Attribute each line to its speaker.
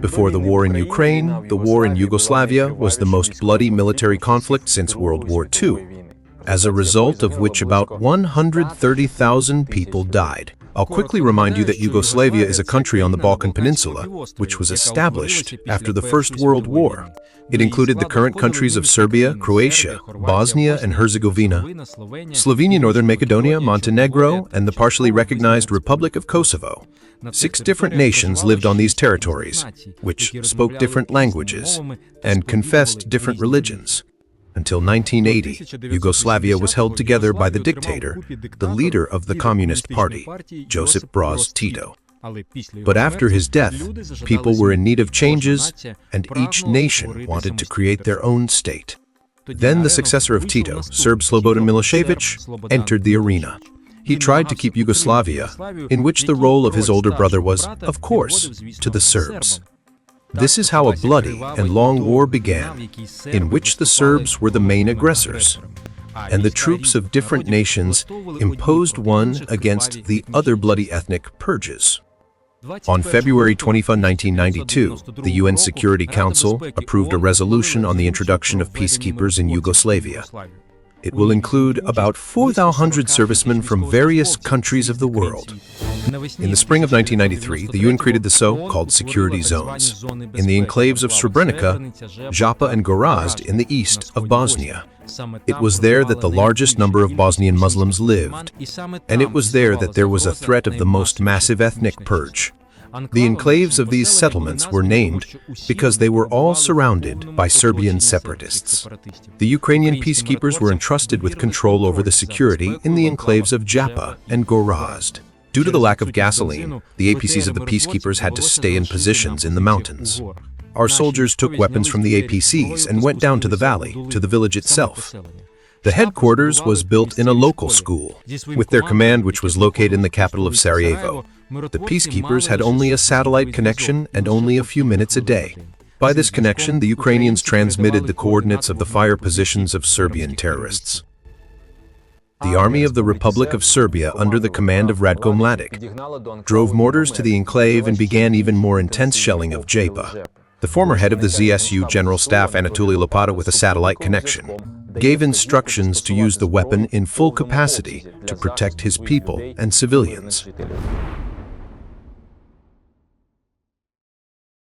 Speaker 1: before the war in Ukraine, the war in Yugoslavia was the most bloody military conflict since World War II, as a result of which about 130,000 people died. I'll quickly remind you that Yugoslavia is a country on the Balkan Peninsula, which was established after the First World War. It included the current countries of Serbia, Croatia, Bosnia and Herzegovina, Slovenia, Northern Macedonia, Montenegro, and the partially recognized Republic of Kosovo. 6 different nations lived on these territories, which spoke different languages and confessed different religions. Until 1980, Yugoslavia was held together by the dictator, the leader of the Communist Party, Josip Broz Tito. But after his death, people were in need of changes, and each nation wanted to create their own state. Then the successor of Tito, Serb Slobodan Milošević, entered the arena. He tried to keep Yugoslavia, in which the role of his older brother was, of course, to the Serbs. This is how a bloody and long war began, in which the Serbs were the main aggressors, and the troops of different nations imposed one against the other bloody ethnic purges. On February 25, 1992, the UN Security Council approved a resolution on the introduction of peacekeepers in Yugoslavia. It will include about 4,000 servicemen from various countries of the world. In the spring of 1993, the UN created the so-called security zones in the enclaves of Srebrenica, Zhepa and Gorazd in the east of Bosnia. It was there that the largest number of Bosnian Muslims lived, and it was there that there was a threat of the most massive ethnic purge. The enclaves of these settlements were named because they were all surrounded by Serbian separatists. The Ukrainian peacekeepers were entrusted with control over the security in the enclaves of Zhepa and Gorazd. Due to the lack of gasoline, the APCs of the peacekeepers had to stay in positions in the mountains. Our soldiers took weapons from the APCs and went down to the valley, to the village itself. The headquarters was built in a local school, with their command which was located in the capital of Sarajevo. The peacekeepers had only a satellite connection and only a few minutes a day. By this connection, the Ukrainians transmitted the coordinates of the fire positions of Serbian terrorists. The Army of the Republic of Serbia, under the command of Ratko Mladic, drove mortars to the enclave and began even more intense shelling of Zhepa. The former head of the ZSU General Staff, Anatoly Lopata, with a satellite connection, gave instructions to use the weapon in full capacity to protect his people and civilians.